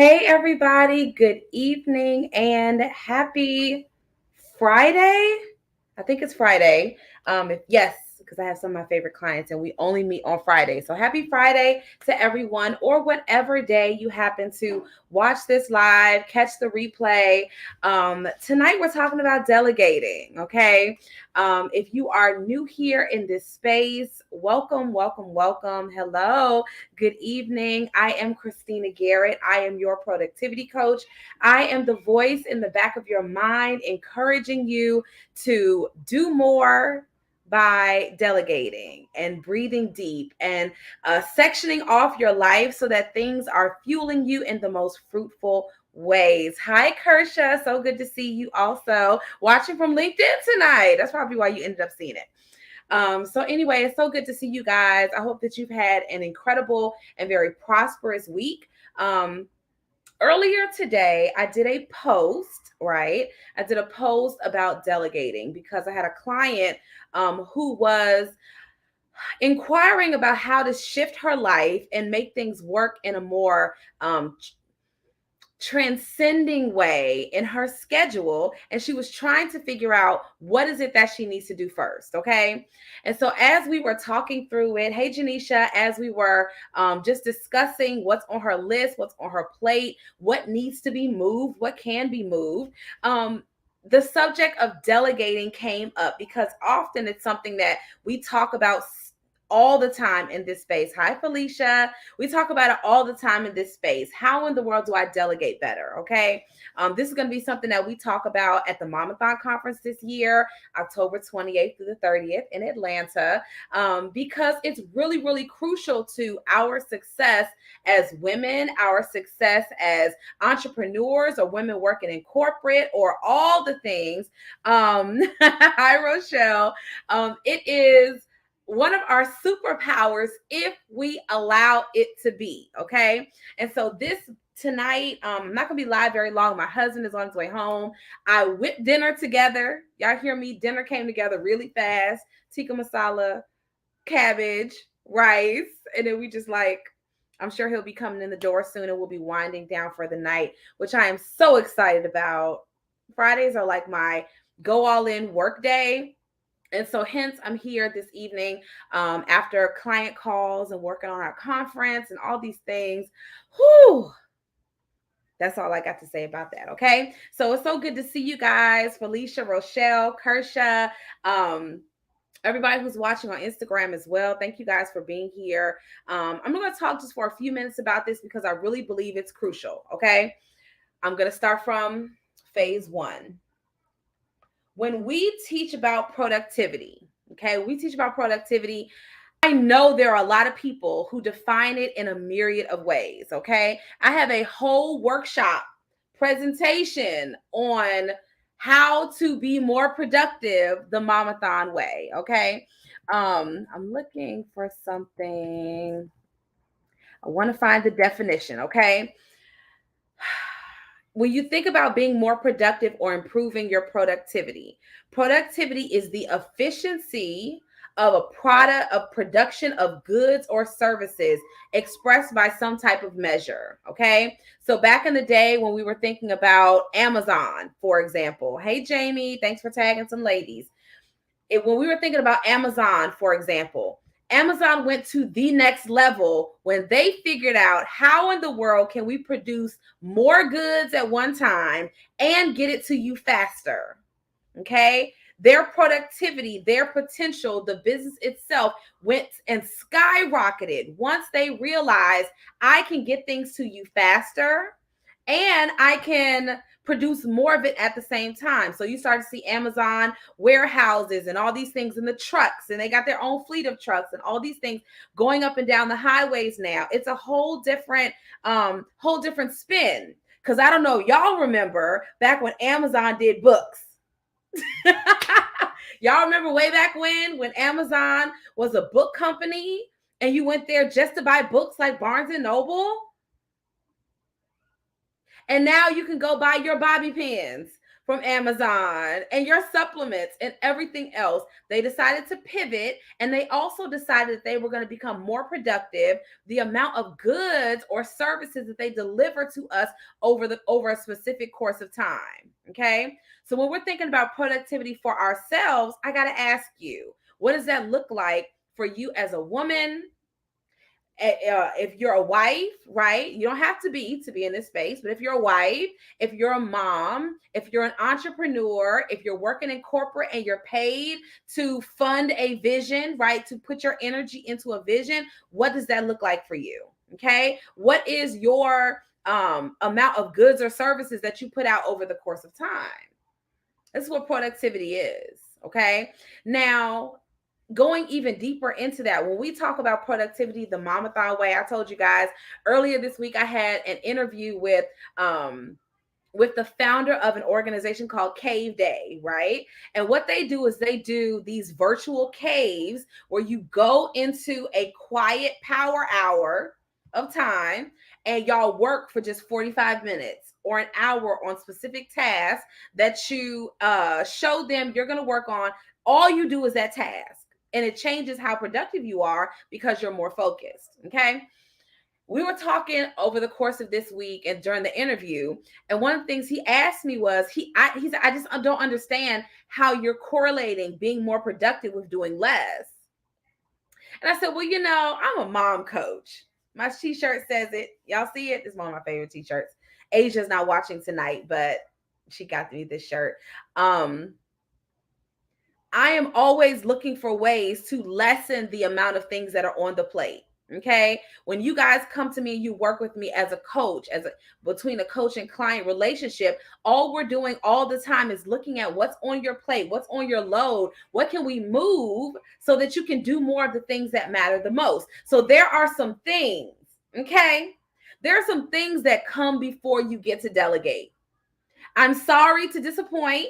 Hey, everybody. Good evening and happy Friday. I think it's Friday. Yes, because I have some of my favorite clients and we only meet on Friday. So happy Friday to everyone, or whatever day you happen to watch this live, catch the replay. Tonight we're talking about delegating. Okay. If you are new here in this space, welcome, welcome, welcome. Hello. Good evening. I am Christina Garrett. I am your productivity coach. I am the voice in the back of your mind, encouraging you to do more by delegating and breathing deep and sectioning off your life so that things are fueling you in the most fruitful ways. Hi, Kersha. So good to see you also watching from LinkedIn tonight. That's probably why you ended up seeing it. So anyway, it's so good to see you guys. I hope that you've had an incredible and very prosperous week. Earlier today, I did a post, right? I did a post about delegating because I had a client who was inquiring about how to shift her life and make things work in a more transcending way in her schedule, and she was trying to figure out what is it that she needs to do first. Okay. And so as we were talking through it, hey Janisha, as we were just discussing what's on her list, what's on her plate, what needs to be moved, what can be moved, the subject of delegating came up because often it's something that we talk about all the time in this space. Hi, Felicia. We talk about it all the time in this space. How in the world do I delegate better? Okay. This is going to be something that we talk about at the Mamathon conference this year, October 28th through the 30th in Atlanta, because it's really, really crucial to our success as women, our success as entrepreneurs or women working in corporate or all the things. Hi, Rochelle. It is one of our superpowers if we allow it to be. Okay. And so this tonight, I'm not gonna be live very long. My husband is on his way home. I whipped dinner together. Y'all hear me? Dinner came together really fast. Tikka masala, cabbage, rice, and then we just like, I'm sure he'll be coming in the door soon and we'll be winding down for the night, which I am so excited about. Fridays are like my go all in work day. And so hence I'm here this evening after client calls and working on our conference and all these things. Whew. That's all I got to say about that. Okay. So it's so good to see you guys. Felicia, Rochelle, Kersha, everybody who's watching on Instagram as well. Thank you guys for being here. I'm going to talk just for a few minutes about this because I really believe it's crucial. Okay. I'm going to start from phase one. When we teach about productivity, okay, I know there are a lot of people who define it in a myriad of ways, okay? I have a whole workshop presentation on how to be more productive the Mamathon way, okay? I'm looking for something. I want to find the definition, okay? When you think about being more productive or improving your productivity is the efficiency of a product of production of goods or services expressed by some type of measure. Okay. So back in the day when we were thinking about Amazon, for example, hey, Jamie, thanks for tagging some ladies. When we were thinking about Amazon, for example, Amazon went to the next level when they figured out how in the world can we produce more goods at one time and get it to you faster. Okay. Their productivity, their potential, the business itself went and skyrocketed once they realized I can get things to you faster and I can produce more of it at the same time. So you start to see Amazon warehouses and all these things in the trucks, and they got their own fleet of trucks and all these things going up and down the highways now. It's a whole different spin. Because I don't know, y'all remember back when Amazon did books. Y'all remember way back when Amazon was a book company and you went there just to buy books like Barnes and Noble? And now you can go buy your bobby pins from Amazon and your supplements and everything else. They decided to pivot, and they also decided that they were going to become more productive. The amount of goods or services that they deliver to us over a specific course of time. Okay. So when we're thinking about productivity for ourselves, I got to ask you, what does that look like for you as a woman? If you're a wife, right? You don't have to be in this space, but if you're a wife, if you're a mom, if you're an entrepreneur, if you're working in corporate and you're paid to fund a vision, right? To put your energy into a vision, what does that look like for you? Okay. What is your amount of goods or services that you put out over the course of time? This is what productivity is. Okay. Now, going even deeper into that, when we talk about productivity the Mamathon way, I told you guys earlier this week I had an interview with the founder of an organization called Cave Day, right? And what they do is they do these virtual caves where you go into a quiet power hour of time and y'all work for just 45 minutes or an hour on specific tasks that you show them you're going to work on. All you do is that task, and it changes how productive you are because you're more focused. Okay. We were talking over the course of this week and during the interview, and one of the things he asked me was he said, I just don't understand how you're correlating being more productive with doing less. And I said, well, I'm a mom coach. My t-shirt says it. Y'all see it? It's one of my favorite t-shirts. Asia's not watching tonight, but she got me this shirt. I am always looking for ways to lessen the amount of things that are on the plate. Okay. When you guys come to me, you work with me as a coach, between a coach and client relationship, all we're doing all the time is looking at what's on your plate, what's on your load, what can we move so that you can do more of the things that matter the most. So there are some things, okay? There are some things that come before you get to delegate. I'm sorry to disappoint.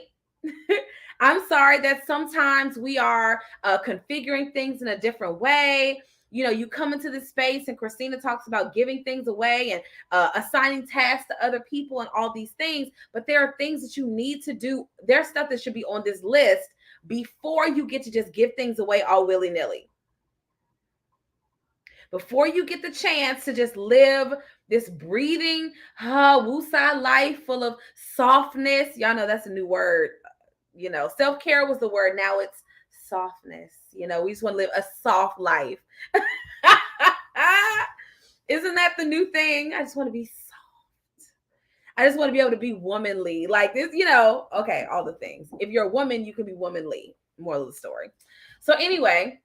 I'm sorry that sometimes we are configuring things in a different way. You come into this space and Christina talks about giving things away and assigning tasks to other people and all these things. But there are things that you need to do. There's stuff that should be on this list before you get to just give things away all willy-nilly. Before you get the chance to just live this breathing, woosah life full of softness. Y'all know that's a new word. Self-care was the word. Now it's softness. We just want to live a soft life. Isn't that the new thing? I just want to be soft. I just want to be able to be womanly. Like this, okay, all the things. If you're a woman, you can be womanly. Moral of the story. So anyway,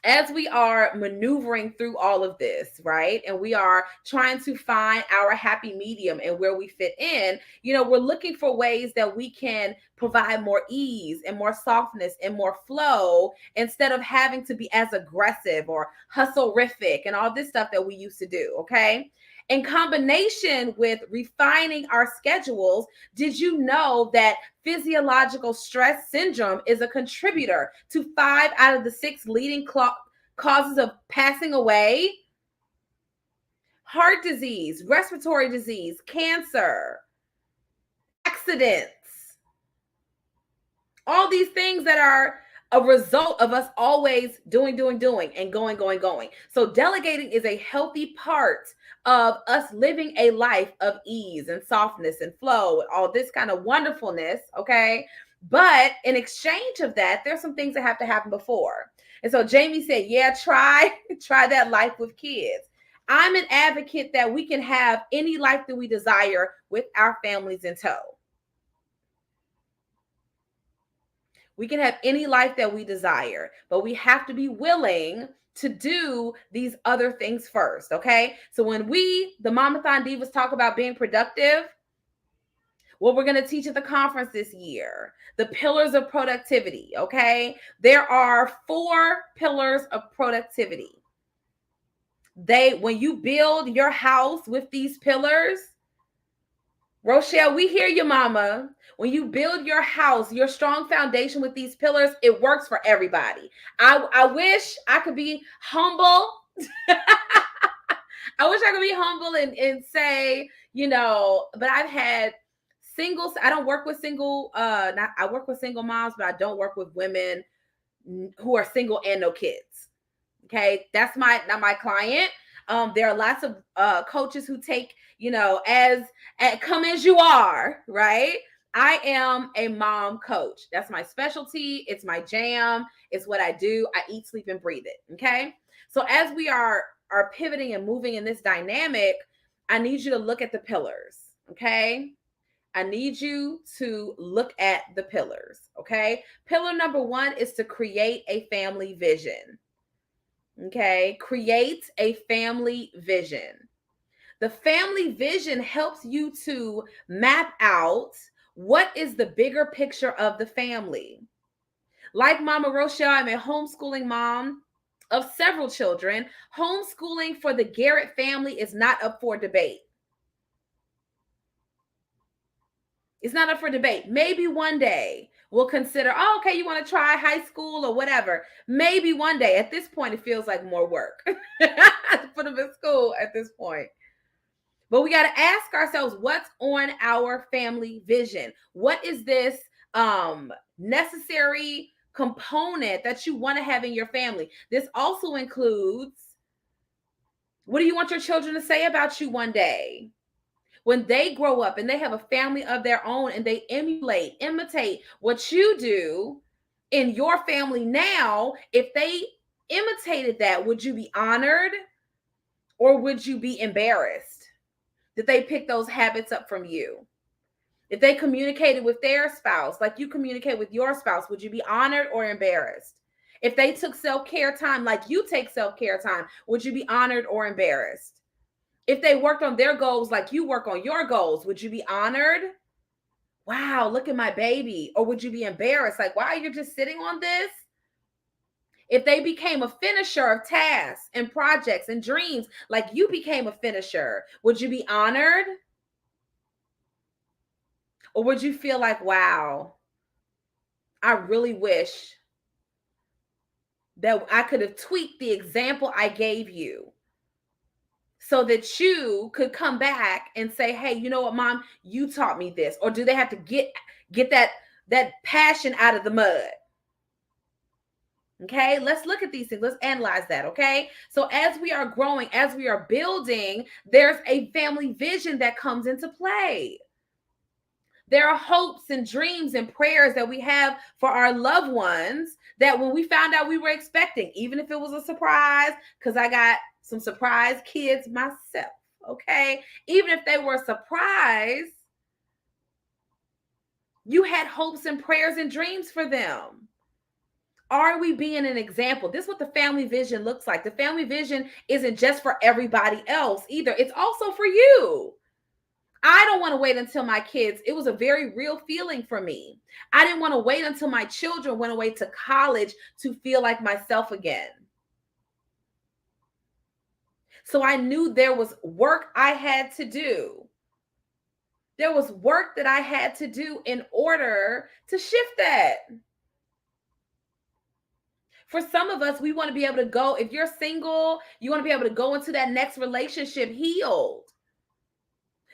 as we are maneuvering through all of this, right? And we are trying to find our happy medium and where we fit in, we're looking for ways that we can provide more ease and more softness and more flow instead of having to be as aggressive or hustle-rific and all this stuff that we used to do, okay? In combination with refining our schedules, did you know that physiological stress syndrome is a contributor to 5 out of the 6 leading causes of passing away? Heart disease, respiratory disease, cancer, accidents, all these things that are a result of us always doing, and going. So delegating is a healthy part of us living a life of ease and softness and flow and all this kind of wonderfulness, okay? But in exchange of that, there's some things that have to happen before. And so Jamie said, yeah, try that life with kids. I'm an advocate that we can have any life that we desire with our families in tow. We can have any life that we desire, but we have to be willing to do these other things first, okay? So when we, the Mamathon Divas, talk about being productive, what we're going to teach at the conference this year, the pillars of productivity, okay? There are 4 pillars of productivity. When you build your house with these pillars, Rochelle, we hear you, mama. When you build your house, your strong foundation with these pillars, it works for everybody. I wish I could be humble. I wish I could be humble and say, but I've had Singles, I don't work with not I work with single moms, but I don't work with women who are single and no kids. Okay, that's not my client. There are lots of coaches who take, as come as you are, right? I am a mom coach. That's my specialty. It's my jam. It's what I do. I eat, sleep, and breathe it. Okay. So as we are pivoting and moving in this dynamic, I need you to look at the pillars. Okay. I need you to look at the pillars. Okay. Pillar number one is to create a family vision. Okay. Create a family vision. The family vision helps you to map out what is the bigger picture of the family. Like Mama Rochelle, I'm a homeschooling mom of several children. Homeschooling for the Garrett family is not up for debate. It's not up for debate. Maybe one day we'll consider, oh, okay, you want to try high school or whatever. Maybe one day. At this point, it feels like more work to put them in school at this point. But we got to ask ourselves, what's on our family vision? What is this necessary component that you want to have in your family? This also includes, what do you want your children to say about you one day? When they grow up and they have a family of their own and they imitate what you do in your family now, if they imitated that, would you be honored or would you be embarrassed that they picked those habits up from you? If they communicated with their spouse like you communicate with your spouse, would you be honored or embarrassed? If they took self-care time like you take self-care time, would you be honored or embarrassed? If they worked on their goals like you work on your goals, would you be honored? Wow, look at my baby. Or would you be embarrassed? Like, wow, you're just sitting on this? If they became a finisher of tasks and projects and dreams like you became a finisher, would you be honored? Or would you feel like, wow, I really wish that I could have tweaked the example I gave you so that you could come back and say, hey, you know what, mom, you taught me this? Or do they have to get that passion out of the mud? Okay, let's look at these things. Let's analyze that. Okay, so as we are growing, as we are building, there's a family vision that comes into play. There are hopes and dreams and prayers that we have for our loved ones that when we found out we were expecting, even if it was a surprise, because I got some surprise kids myself. Okay, even if they were a surprise, you had hopes and prayers and dreams for them. Are we being an example? This is what the family vision looks like. The family vision isn't just for everybody else either. It's also for you. I don't want to wait until my kids. It was a very real feeling for me. I didn't want to wait until my children went away to college to feel like myself again. So I knew there was work I had to do. There was work that I had to do in order to shift that. For some of us, we want to be able to go, if you're single, you want to be able to go into that next relationship healed.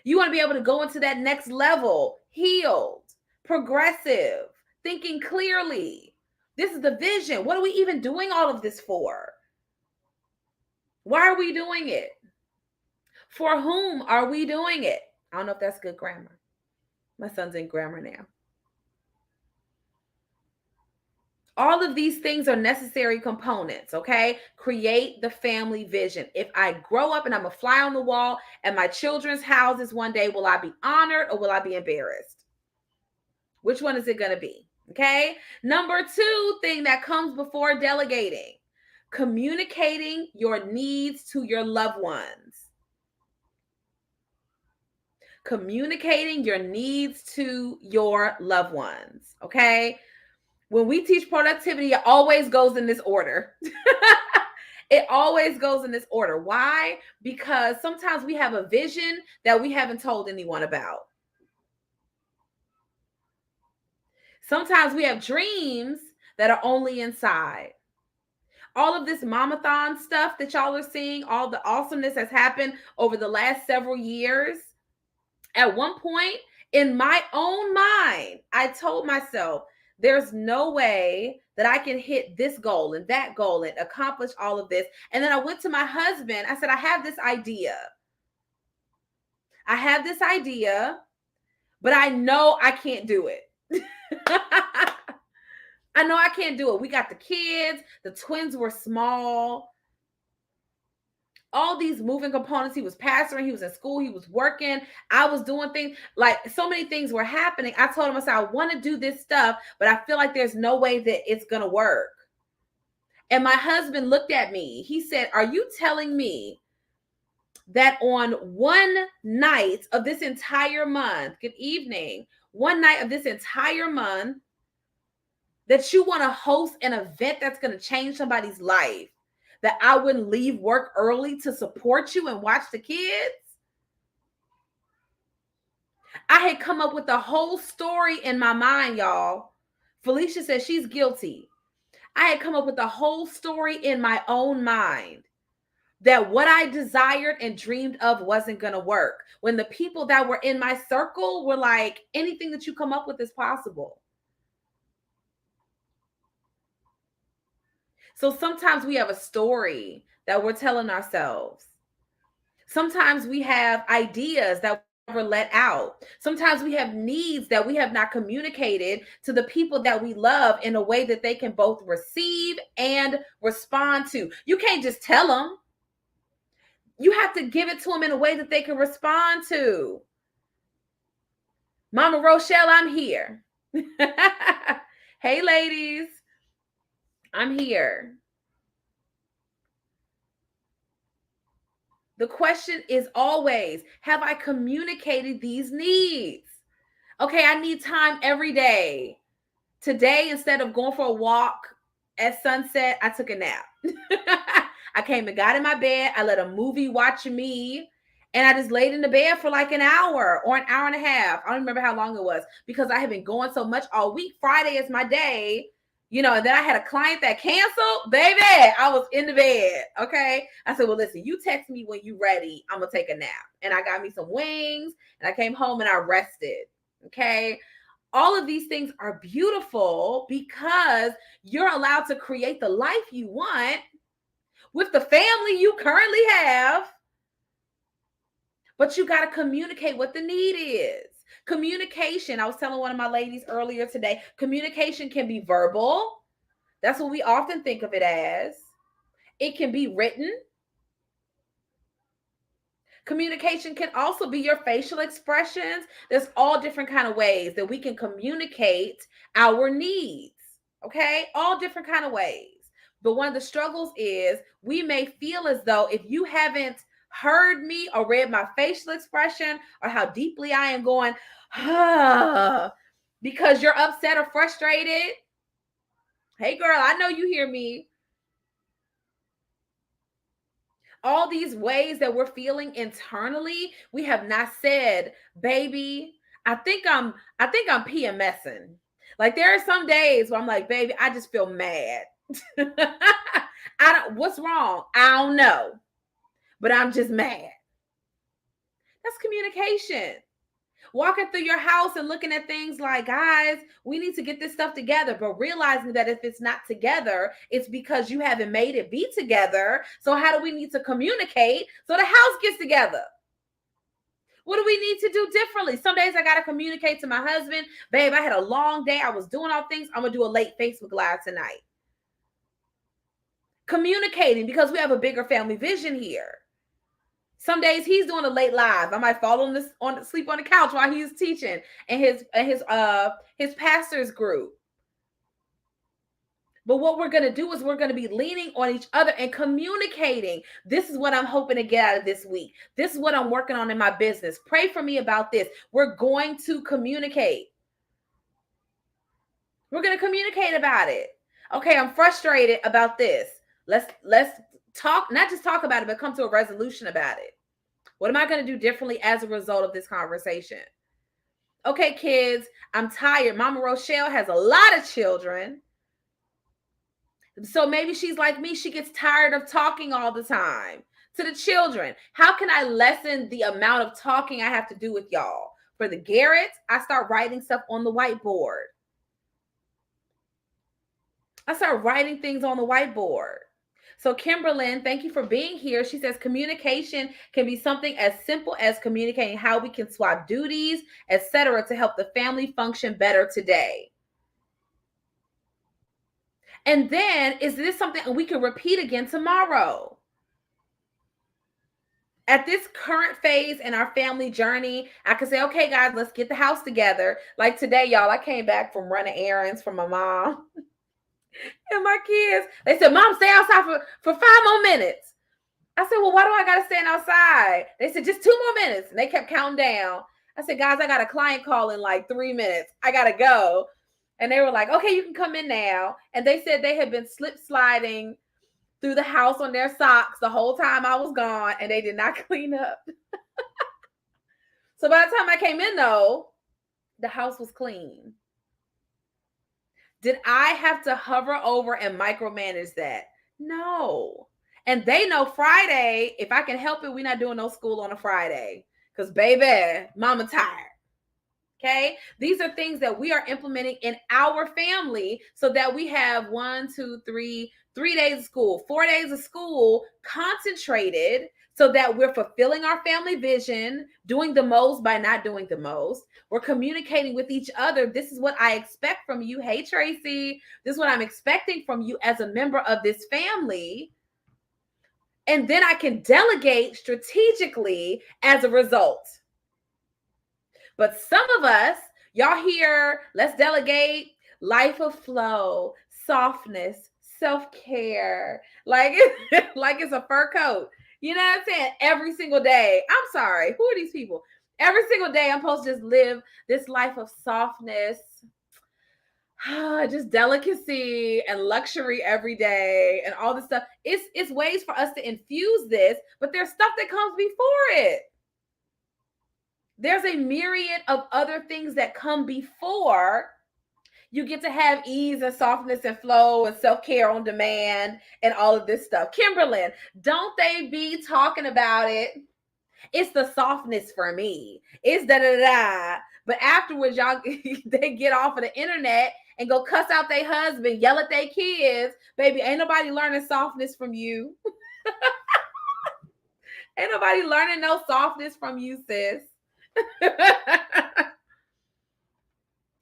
You want to be able to go into that next level healed, progressive, thinking clearly. This is the vision. What are we even doing all of this for? Why are we doing it? For whom are we doing it? I don't know if that's good grammar. My son's in grammar now. All of these things are necessary components, okay? Create the family vision. If I grow up and I'm a fly on the wall at my children's houses one day, will I be honored or will I be embarrassed? Which one is it going to be? Okay. Number two thing that comes before delegating, communicating your needs to your loved ones. Communicating your needs to your loved ones. Okay. When we teach productivity, it always goes in this order. It always goes in this order. Why? Because sometimes we have a vision that we haven't told anyone about. Sometimes we have dreams that are only inside. All of this mamathon stuff that y'all are seeing, all the awesomeness has happened over the last several years. At one point, In my own mind, I told myself, there's no way that I can hit this goal and that goal and accomplish all of this. And then I went to my husband. I said, I have this idea. I have this idea, but I know I can't do it. I know I can't do it. We got the kids, the twins were small. All these moving components. He was pastoring, he was in school, he was working, I was doing things, like so many things were happening. I told him, I said, I want to do this stuff, but I feel like there's no way that it's gonna work. And my husband looked at me. He said, are you telling me that on one night of this entire month, good evening, one night of this entire month, that you want to host an event that's going to change somebody's life, that I wouldn't leave work early to support you and watch the kids? I had come up with the whole story in my mind, y'all. Felicia says she's guilty. I had come up with the whole story in my own mind that what I desired and dreamed of wasn't going to work. When the people that were in my circle were like, anything that you come up with is possible. So sometimes we have a story that we're telling ourselves. Sometimes we have ideas that we never let out. Sometimes we have needs that we have not communicated to the people that we love in a way that they can both receive and respond to. You can't just tell them. You have to give it to them in a way that they can respond to. Mama Rochelle, I'm here. Hey, ladies, I'm here. The question is always, have I communicated these needs? Okay, I need time every day. Today, instead of going for a walk at sunset, I took a nap. I came and got in my bed. I let a movie watch me. And I just laid in the bed for like an hour or an hour and a half. I don't remember how long it was because I had been going so much all week. Friday is my day. You know, and then I had a client that canceled. Baby, I was in the bed. Okay. I said, well, listen, you text me when you ready. I'm going to take a nap. And I got me some wings and I came home and I rested. Okay. All of these things are beautiful because you're allowed to create the life you want with the family you currently have, but you got to communicate what the need is. Communication, I was telling one of my ladies earlier today, communication can be verbal. That's what we often think of it as. It can be written. Communication can also be your facial expressions. There's all different kind of ways that we can communicate our needs. Okay, all different kind of ways. But one of the struggles is we may feel as though if you haven't heard me or read my facial expression or how deeply I am going, because you're upset or frustrated. Hey girl, I know you hear me. All these ways that we're feeling internally, we have not said, baby, I think I'm PMSing. Like there are some days where I'm like, baby, I just feel mad. What's wrong? I don't know, but I'm just mad. That's communication. Walking through your house and looking at things like, guys, we need to get this stuff together, but realizing that if it's not together, it's because you haven't made it be together. So how do we need to communicate so the house gets together? What do we need to do differently? Some days I got to communicate to my husband, babe, I had a long day. I was doing all things. I'm going to do a late Facebook Live tonight. Communicating because we have a bigger family vision here. Some days he's doing a late live. I might fall sleep on the couch while he's teaching and his pastor's group. But what we're going to do is we're going to be leaning on each other and communicating. This is what I'm hoping to get out of this week. This is what I'm working on in my business. Pray for me about this. We're going to communicate. We're going to communicate about it. Okay, I'm frustrated about this. Let's talk, not just talk about it, but come to a resolution about it. What am I going to do differently as a result of this conversation? Okay, kids, I'm tired. Mama Rochelle has a lot of children. So maybe she's like me. She gets tired of talking all the time to the children. How can I lessen the amount of talking I have to do with y'all? For the Garretts, I start writing stuff on the whiteboard. I start writing things on the whiteboard. So Kimberlyn, thank you for being here. She says communication can be something as simple as communicating how we can swap duties, etc., to help the family function better today. And then, is this something we can repeat again tomorrow? At this current phase in our family journey, I can say, okay, guys, let's get the house together. Like today, y'all, I came back from running errands for my mom and my kids. They said, Mom, stay outside for 5 more minutes. I said, well, why do I got to stand outside? They said, just 2 more minutes. And they kept counting down. I said, guys, I got a client call in like 3 minutes. I got to go. And they were like, okay, you can come in now. And they said they had been slip sliding through the house on their socks the whole time I was gone, and they did not clean up. So by the time I came in, though, the house was clean. Did I have to hover over and micromanage that? No. And they know Friday, if I can help it, we're not doing no school on a Friday. Because, baby, mama tired. Okay? These are things that we are implementing in our family so that we have 3 days of school, 4 days of school concentrated so that we're fulfilling our family vision, doing the most by not doing the most. We're communicating with each other. This is what I expect from you. Hey, Tracy, this is what I'm expecting from you as a member of this family. And then I can delegate strategically as a result. But some of us, y'all hear, let's delegate, life of flow, softness, self-care, like it's a fur coat. You know what I'm saying? Every single day. I'm sorry. Who are these people? Every single day I'm supposed to just live this life of softness, just delicacy and luxury every day and all this stuff. It's ways for us to infuse this, but there's stuff that comes before it. There's a myriad of other things that come before you get to have ease and softness and flow and self-care on demand and all of this stuff. Kimberlyn, don't they be talking about it? It's the softness for me. It's da-da-da. But afterwards, y'all, they get off of the internet and go cuss out their husband, yell at their kids. Baby, ain't nobody learning softness from you. Ain't nobody learning no softness from you, sis.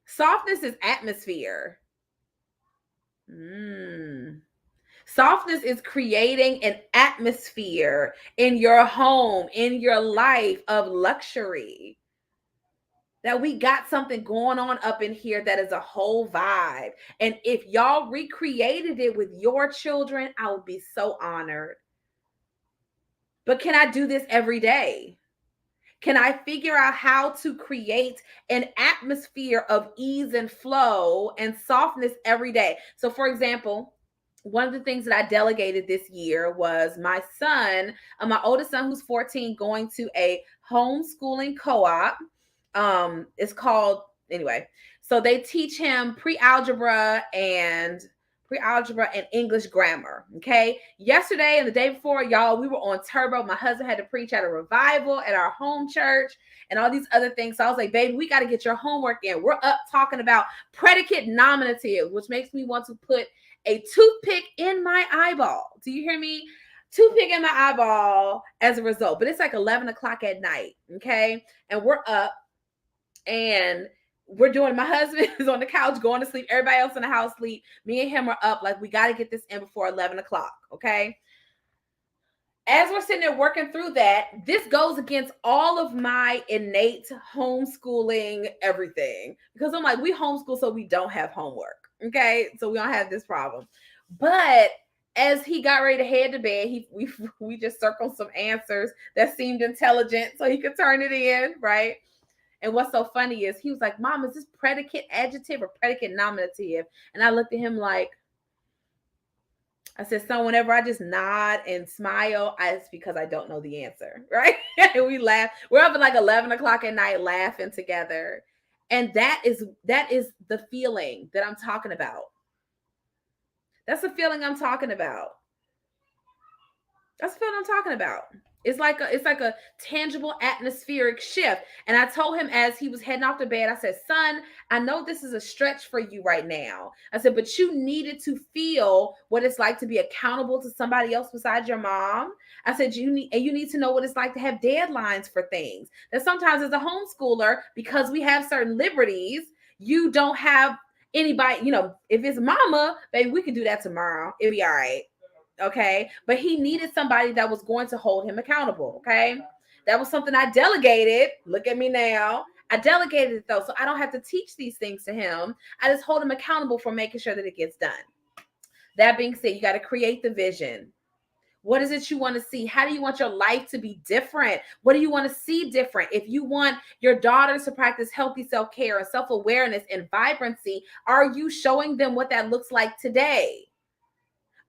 Softness is atmosphere. Softness is creating an atmosphere in your home, in your life of luxury. That we got something going on up in here that is a whole vibe. And if y'all recreated it with your children, I would be so honored. But can I do this every day? Can I figure out how to create an atmosphere of ease and flow and softness every day? So, for example, one of the things that I delegated this year was my son, my oldest son, who's 14, going to a homeschooling co-op. It's called, anyway, so they teach him pre-algebra and English grammar. Okay. Yesterday and the day before, y'all, we were on turbo. My husband had to preach at a revival at our home church and all these other things. So I was like, baby, we got to get your homework in. We're up talking about predicate nominative, which makes me want to put a toothpick in my eyeball. Do you hear me? Toothpick in my eyeball as a result. But it's like 11 o'clock at night. Okay. And we're up and we're doing, my husband is on the couch going to sleep. Everybody else in the house sleep. Me and him are up. Like, we got to get this in before 11 o'clock. Okay. As we're sitting there working through that, this goes against all of my innate homeschooling everything. Because I'm like, we homeschool so we don't have homework. Okay. So we don't have this problem. But as he got ready to head to bed, we just circled some answers that seemed intelligent so he could turn it in. Right. And what's so funny is he was like, Mom, is this predicate adjective or predicate nominative? And I looked at him like, I said, son, whenever I just nod and smile, it's because I don't know the answer, right? And we laugh. We're up at like 11 o'clock at night laughing together. And that is the feeling that I'm talking about. That's the feeling I'm talking about. That's what I'm talking about. It's like a tangible atmospheric shift. And I told him as he was heading off to bed, I said, son, I know this is a stretch for you right now. I said, but you needed to feel what it's like to be accountable to somebody else besides your mom. I said, you need to know what it's like to have deadlines for things. That sometimes as a homeschooler, because we have certain liberties, you don't have anybody, if it's mama, baby, we can do that tomorrow. It'll be all right. Okay. But he needed somebody that was going to hold him accountable. Okay. That was something I delegated. Look at me now. I delegated it though. So I don't have to teach these things to him. I just hold him accountable for making sure that it gets done. That being said, you got to create the vision. What is it you want to see? How do you want your life to be different? What do you want to see different? If you want your daughters to practice healthy self-care and self-awareness and vibrancy, are you showing them what that looks like today?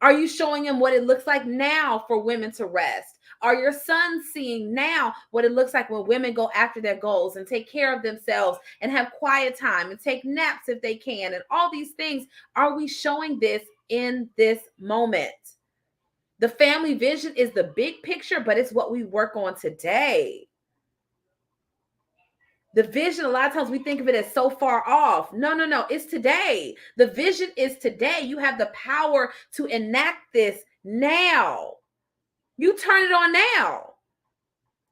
Are you showing them what it looks like now for women to rest? Are your sons seeing now what it looks like when women go after their goals and take care of themselves and have quiet time and take naps if they can and all these things? Are we showing this in this moment? The family vision is the big picture, but it's what we work on today. The vision, a lot of times we think of it as so far off. No. It's today. The vision is today. You have the power to enact this now. You turn it on now.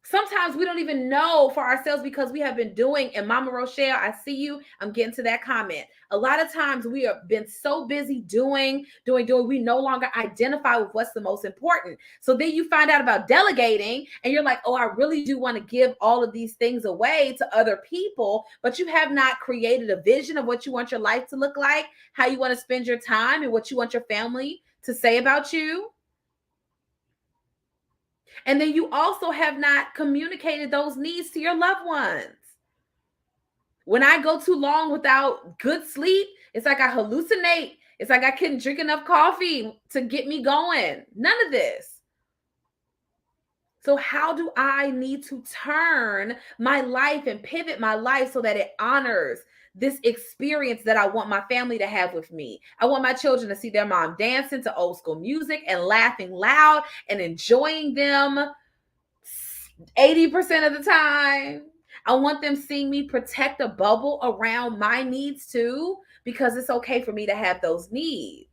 Sometimes we don't even know for ourselves because we have been doing, and Mama Rochelle, I see you. I'm getting to that comment. A lot of times we have been so busy doing, we no longer identify with what's the most important. So then you find out about delegating and you're like, oh, I really do want to give all of these things away to other people, but you have not created a vision of what you want your life to look like, how you want to spend your time, and what you want your family to say about you. And then you also have not communicated those needs to your loved ones. When I go too long without good sleep, it's like I hallucinate. It's like I couldn't drink enough coffee to get me going. None of this. So how do I need to turn my life and pivot my life so that it honors this experience that I want my family to have with me? I want my children to see their mom dancing to old school music and laughing loud and enjoying them 80% of the time. I want them seeing me protect a bubble around my needs too, because it's okay for me to have those needs.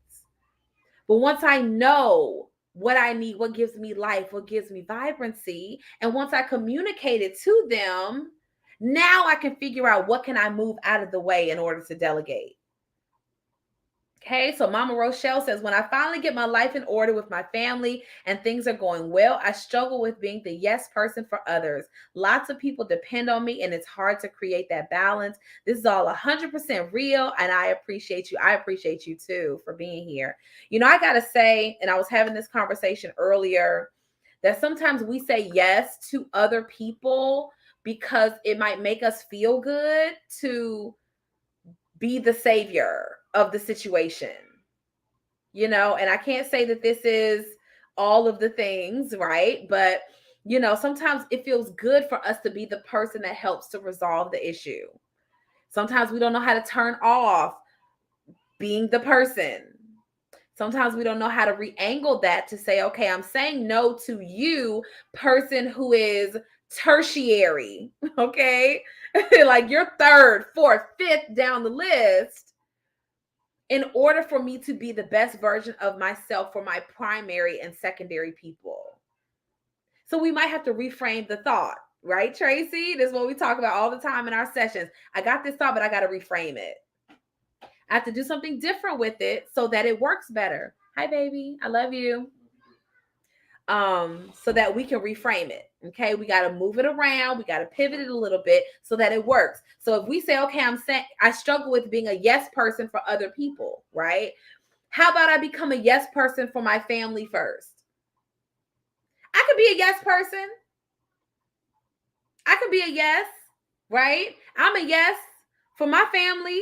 But once I know what I need, what gives me life, what gives me vibrancy, and once I communicate it to them, now I can figure out what can I move out of the way in order to delegate. Okay, so Mama Rochelle says, when I finally get my life in order with my family and things are going well, I struggle with being the yes person for others. Lots of people depend on me and it's hard to create that balance. This is all 100% real and I appreciate you. I appreciate you too for being here. I got to say, and I was having this conversation earlier, that sometimes we say yes to other people because it might make us feel good to be the savior of the situation, and I can't say that this is all of the things, right? But, sometimes it feels good for us to be the person that helps to resolve the issue. Sometimes we don't know how to turn off being the person. Sometimes we don't know how to re-angle that to say, okay, I'm saying no to you, person who is tertiary, okay? Like you're third, fourth, fifth down the list, in order for me to be the best version of myself for my primary and secondary people. So we might have to reframe the thought, right, Tracy? This is what we talk about all the time in our sessions. I got this thought, but I got to reframe it. I have to do something different with it so that it works better. Hi, baby. I love you. So that we can reframe it. Okay, we got to move it around. We got to pivot it a little bit so that it works. So if we say, okay, I'm saying I struggle with being a yes person for other people, right? How about I become a yes person for my family first? I could be a yes person. I could be a yes, right? I'm a yes for my family.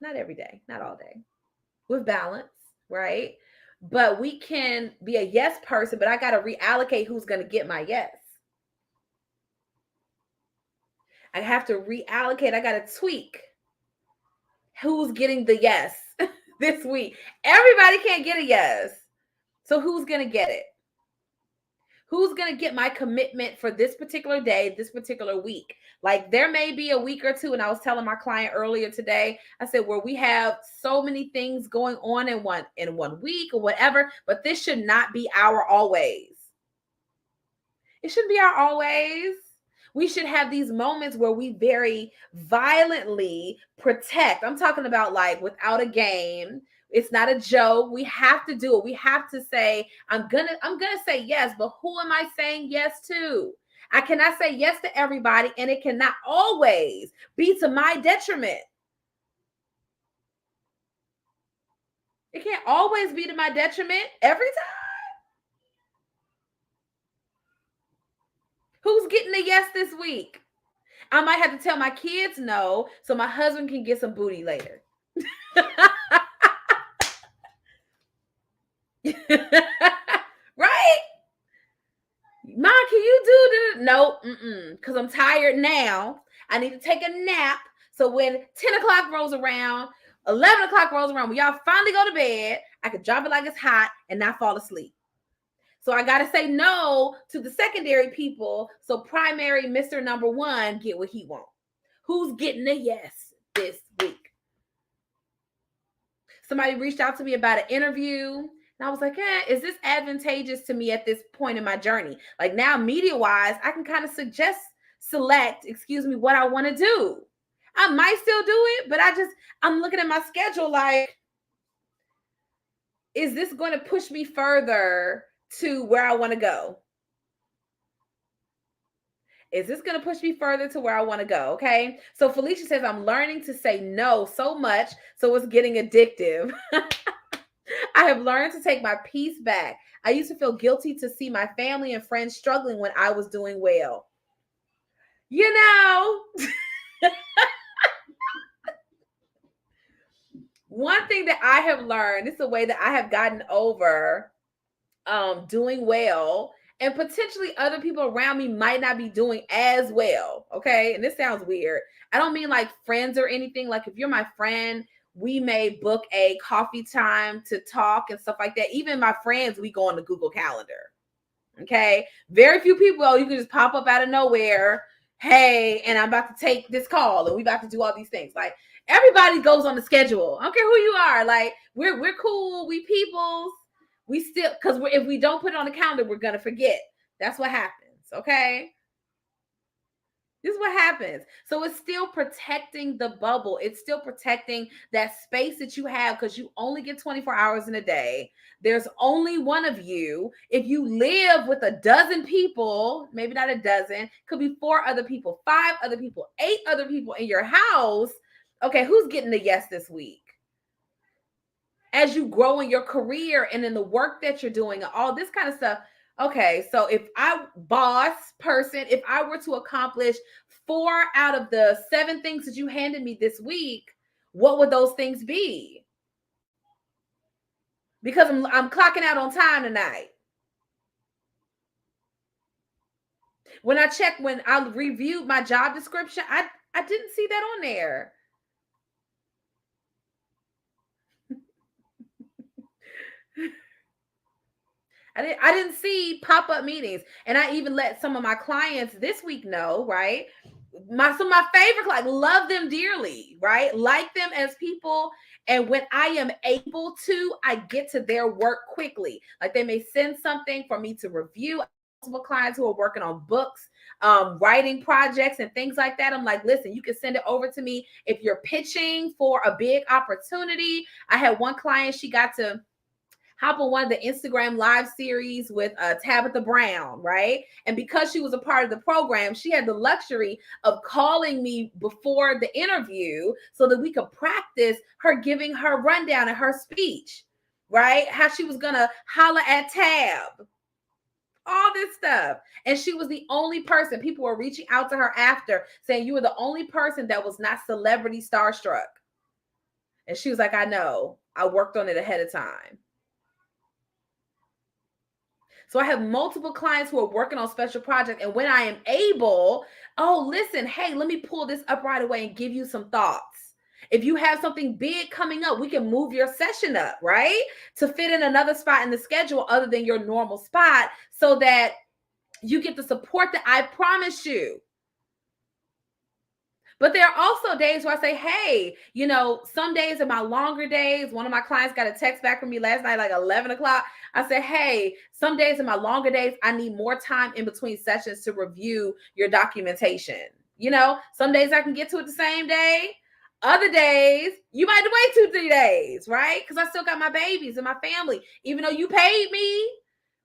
Not every day, not all day, with balance, right? But we can be a yes person, but I got to reallocate who's going to get my yes. I have to reallocate. I got to tweak who's getting the yes this week. Everybody can't get a yes. So who's going to get it? Who's going to get my commitment for this particular day, this particular week? Like there may be a week or two, and I was telling my client earlier today, I said, where we have so many things going on in one week or whatever, but this should not be our always. It shouldn't be our always. We should have these moments where we very violently protect. I'm talking about like without a game. It's not a joke. We have to do it. We have to say, I'm gonna say yes, but who am I saying yes to? I cannot say yes to everybody, and it cannot always be to my detriment. It can't always be to my detriment every time. Who's getting a yes this week? I might have to tell my kids no so my husband can get some booty later. Right? Mom, can you do this? No, because I'm tired now. I need to take a nap. So when 10 o'clock rolls around, 11 o'clock rolls around, when y'all finally go to bed, I can drop it like it's hot and not fall asleep. So I got to say no to the secondary people so primary Mr. Number One get what he wants. Who's getting a yes this week? Somebody reached out to me about an interview. And I was like, is this advantageous to me at this point in my journey? Like now, media-wise, I can kind of select, what I want to do. I might still do it, but I'm looking at my schedule like, is this going to push me further to where I want to go? Is this going to push me further to where I want to go? Okay. So Felicia says, I'm learning to say no so much, so it's getting addictive. I have learned to take my peace back. I used to feel guilty to see my family and friends struggling when I was doing well. You know, one thing that I have learned, it's a way that I have gotten over doing well, and potentially other people around me might not be doing as well. Okay. And this sounds weird. I don't mean like friends or anything. Like if you're my friend, we may book a coffee time to talk and stuff like that. Even my friends, we go on the Google Calendar. Okay. Very few people, you can just pop up out of nowhere. Hey, and I'm about to take this call and we about to do all these things. Like everybody goes on the schedule. I don't care who you are. Like we're cool. We peoples. We still, because if we don't put it on the calendar, we're going to forget. That's what happens. Okay. This is what happens. So it's still protecting the bubble. It's still protecting that space that you have because you only get 24 hours in a day. There's only one of you. If you live with a dozen people, maybe not a dozen, could be 4 other people, 5 other people, 8 other people in your house. Okay, who's getting the yes this week? As you grow in your career and in the work that you're doing, all this kind of stuff. Okay, so if I were to accomplish 4 out of the 7 things that you handed me this week, what would those things be? Because I'm clocking out on time tonight. When I reviewed my job description, I didn't see that on there. I didn't see pop-up meetings. And I even let some of my clients this week know, right? Some of my favorite clients, love them dearly, right? Like them as people. And when I am able to, I get to their work quickly. Like they may send something for me to review. Multiple clients who are working on books, writing projects and things like that. I'm like, listen, you can send it over to me if you're pitching for a big opportunity. I had one client, she got to hop on one of the Instagram live series with Tabitha Brown, right? And because she was a part of the program, she had the luxury of calling me before the interview so that we could practice her giving her rundown and her speech, right? How she was going to holler at Tab, all this stuff. And she was the only person, people were reaching out to her after saying, you were the only person that was not celebrity starstruck. And she was like, I know, I worked on it ahead of time. So I have multiple clients who are working on special projects. And when I am able, listen, hey, let me pull this up right away and give you some thoughts. If you have something big coming up, we can move your session up, right? To fit in another spot in the schedule other than your normal spot so that You get the support that I promised you. But there are also days where I say, hey, some days are my longer days. One of my clients got a text back from me last night, like 11 o'clock. I said, hey, some days are my longer days. I need more time in between sessions to review your documentation. Some days I can get to it the same day. Other days, you might have to wait 2-3 days, right? Because I still got my babies and my family. Even though you paid me,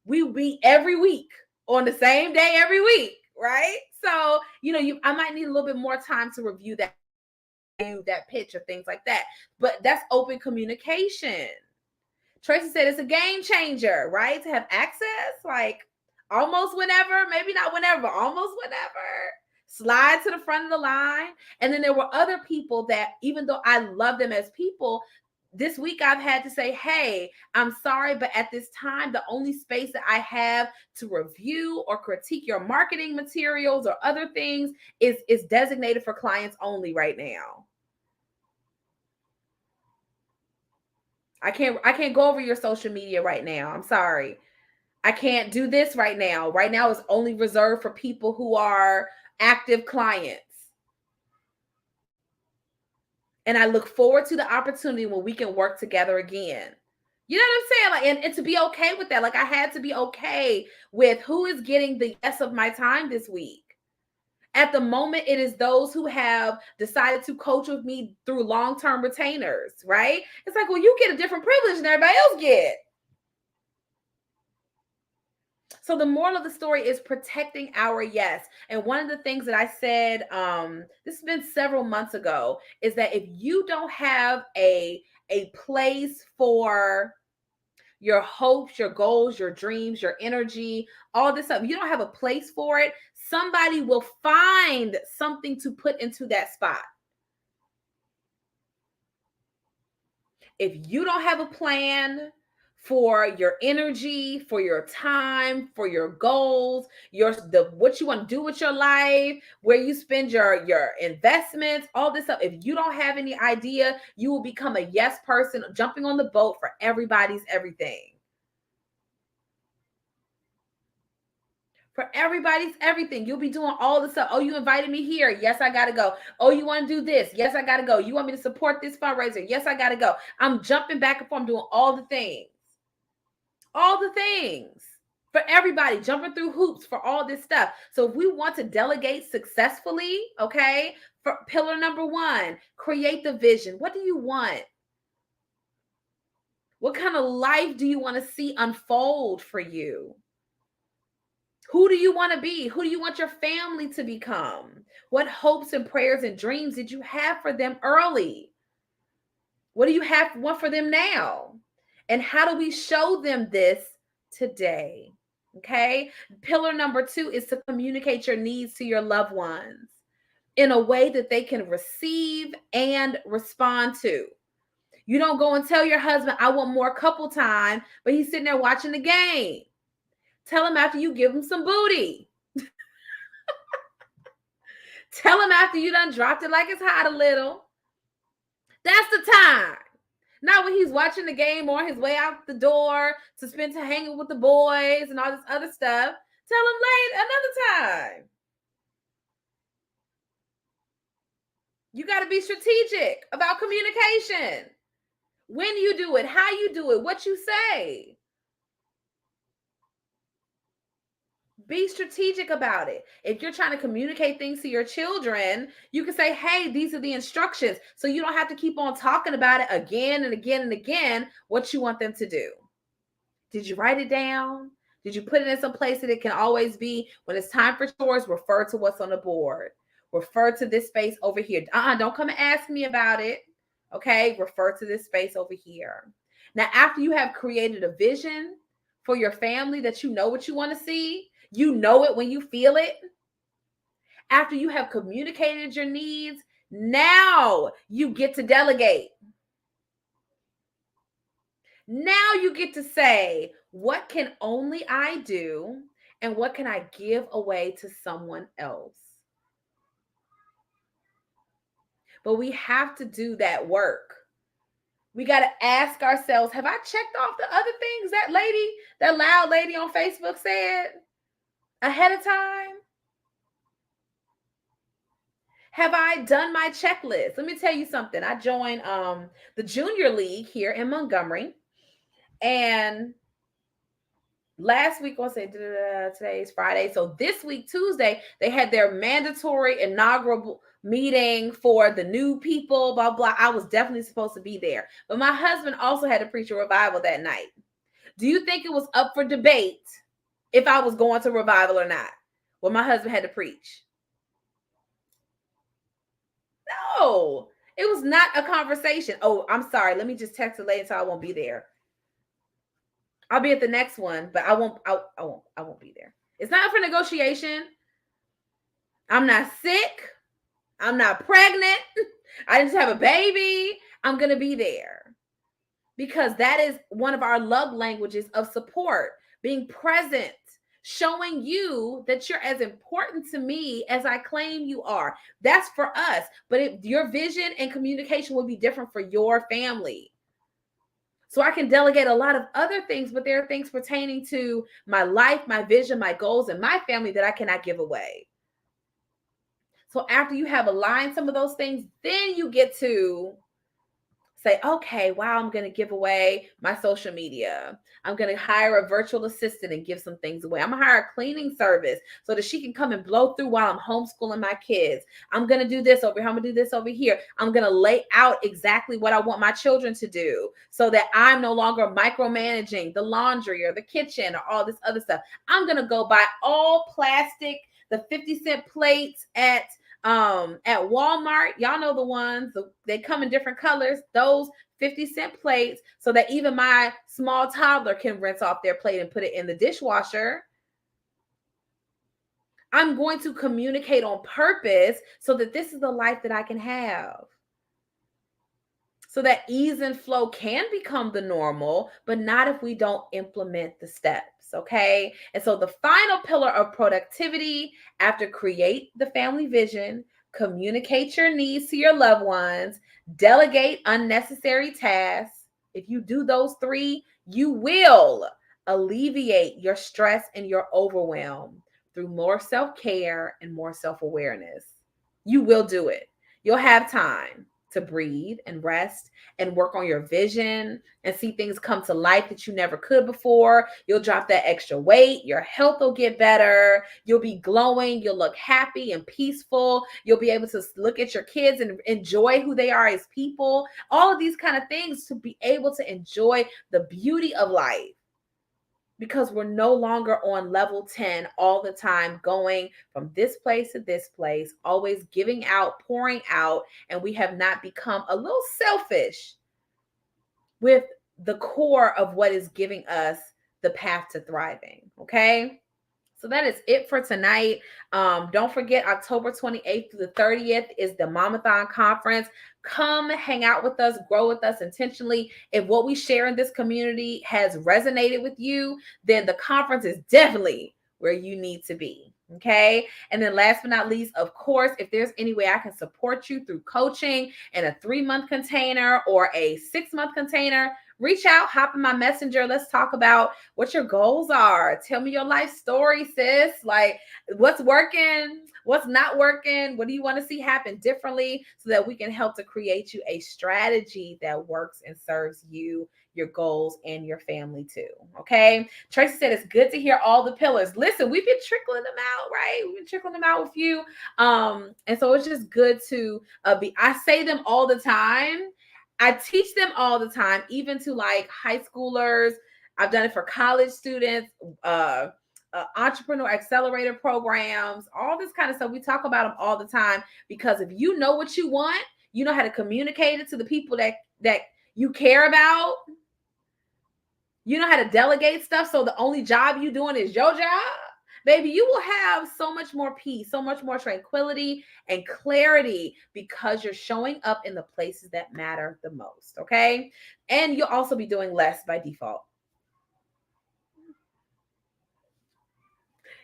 we meet every week on the same day every week, right? So, I might need a little bit more time to review that pitch or things like that. But that's open communication. Tracy said it's a game changer, right? To have access, like almost whenever, maybe not whenever, but almost whenever. Slide to the front of the line. And then there were other people that, even though I love them as people, this week I've had to say, hey, I'm sorry, but at this time, the only space that I have to review or critique your marketing materials or other things is designated for clients only right now. I can't go over your social media right now. I'm sorry. I can't do this right now. Right now is only reserved for people who are active clients. And I look forward to the opportunity when we can work together again. You know what I'm saying? Like, and to be okay with that. Like, I had to be okay with who is getting the yes of my time this week. At the moment, it is those who have decided to coach with me through long-term retainers, right? It's like, well, you get a different privilege than everybody else get. So the moral of the story is protecting our yes. And one of the things that I said, this has been several months ago, is that if you don't have a place for your hopes, your goals, your dreams, your energy, all this stuff, you don't have a place for it, somebody will find something to put into that spot. If you don't have a plan for your energy, for your time, for your goals, what you want to do with your life, where you spend your investments, all this stuff, if you don't have any idea, you will become a yes person jumping on the boat for everybody's everything. For everybody's everything. You'll be doing all the stuff. Oh, you invited me here. Yes, I got to go. Oh, you want to do this? Yes, I got to go. You want me to support this fundraiser? Yes, I got to go. I'm jumping back and forth. I'm doing all the things. All the things. For everybody, jumping through hoops for all this stuff. So if we want to delegate successfully, okay, for pillar number 1, create the vision. What do you want? What kind of life do you want to see unfold for you? Who do you want to be? Who do you want your family to become? What hopes and prayers and dreams did you have for them early? What do you want for them now? And how do we show them this today? Okay. Pillar number 2 is to communicate your needs to your loved ones in a way that they can receive and respond to. You don't go and tell your husband, I want more couple time, but he's sitting there watching the game. Tell him after you give him some booty. Tell him after you done dropped it like it's hot a little. That's the time. Not when he's watching the game or his way out the door to spend time hanging with the boys and all this other stuff. Tell him later another time. You got to be strategic about communication. When you do it, how you do it, what you say. Be strategic about it. If you're trying to communicate things to your children, you can say, hey, these are the instructions. So you don't have to keep on talking about it again and again and again, what you want them to do. Did you write it down? Did you put it in some place that it can always be, when it's time for chores, refer to what's on the board. Refer to this space over here. Don't come and ask me about it. Okay, refer to this space over here. Now, after you have created a vision for your family that you know what you want to see, you know it when you feel it. After you have communicated your needs, now you get to delegate. Now you get to say, what can only I do and what can I give away to someone else? But we have to do that work. We got to ask ourselves, have I checked off the other things that loud lady on Facebook said? ahead of time? Have I done my checklist? Let me tell you something. I joined the junior league here in Montgomery, and last week, I'll say today's Friday. So this week, Tuesday, they had their mandatory inaugural meeting for the new people, blah, blah. I was definitely supposed to be there. But my husband also had to preach a revival that night. Do you think it was up for debate if I was going to revival or not? Well, my husband had to preach. No, it was not a conversation. Oh, I'm sorry. Let me just text the lady so I won't be there. I'll be at the next one, but I won't be there. It's not for negotiation. I'm not sick. I'm not pregnant. I just have a baby. I'm going to be there because that is one of our love languages of support, being present, showing you that you're as important to me as I claim you are. That's for us. But your vision and communication will be different for your family. So I can delegate a lot of other things, but there are things pertaining to my life, my vision, my goals, and my family that I cannot give away. So after you have aligned some of those things, then you get to say, okay, wow, I'm going to give away my social media. I'm going to hire a virtual assistant and give some things away. I'm going to hire a cleaning service so that she can come and blow through while I'm homeschooling my kids. I'm going to do this over here. I'm going to do this over here. I'm going to lay out exactly what I want my children to do so that I'm no longer micromanaging the laundry or the kitchen or all this other stuff. I'm going to go buy all plastic, the 50-cent plates at Walmart. Y'all know the ones, they come in different colors, those 50-cent plates, so that even my small toddler can rinse off their plate and put it in the dishwasher. I'm going to communicate on purpose so that this is the life that I can have. So that ease and flow can become the normal, but not if we don't implement the steps, okay? And so the final pillar of productivity, after create the family vision, communicate your needs to your loved ones, delegate unnecessary tasks. If you do those three, you will alleviate your stress and your overwhelm through more self-care and more self-awareness. You will do it. You'll have time to breathe and rest and work on your vision and see things come to life that you never could before. You'll drop that extra weight. Your health will get better. You'll be glowing. You'll look happy and peaceful. You'll be able to look at your kids and enjoy who they are as people. All of these kind of things to be able to enjoy the beauty of life, because we're no longer on level 10 all the time, going from this place to this place, always giving out, pouring out, and we have not become a little selfish with the core of what is giving us the path to thriving. Okay. So that is it for tonight. Don't forget, October 28th through the 30th is the Mamathon Conference. Come hang out with us, grow with us intentionally. If what we share in this community has resonated with you, then the conference is definitely where you need to be. Okay. And then last but not least, of course, if there's any way I can support you through coaching in a 3-month container or a 6-month container, reach out, hop in my messenger. Let's talk about what your goals are. Tell me your life story, sis. Like, what's working, what's not working, what do you want to see happen differently, so that we can help to create you a strategy that works and serves you, your goals, and your family too. Okay. Tracy said it's good to hear all the pillars. Listen, we've been trickling them out, right? We've been trickling them out with you. And so it's just good to I say them all the time. I teach them all the time, even to like high schoolers. I've done it for college students, entrepreneur accelerator programs, all this kind of stuff. We talk about them all the time, because if you know what you want, you know how to communicate it to the people that you care about. You know how to delegate stuff. So the only job you doing is your job. Baby, you will have so much more peace, so much more tranquility and clarity, because you're showing up in the places that matter the most. Okay. And you'll also be doing less by default.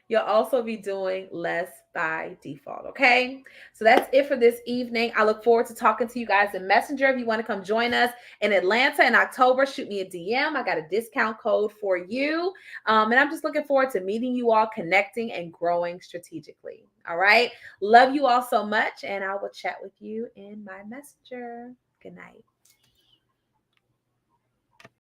You'll also be doing less by default. Okay. So that's it for this evening. I look forward to talking to you guys in Messenger. If you want to come join us in Atlanta in October, shoot me a DM. I got a discount code for you. And I'm just looking forward to meeting you all, connecting, and growing strategically. All right. Love you all so much. And I will chat with you in my Messenger. Good night.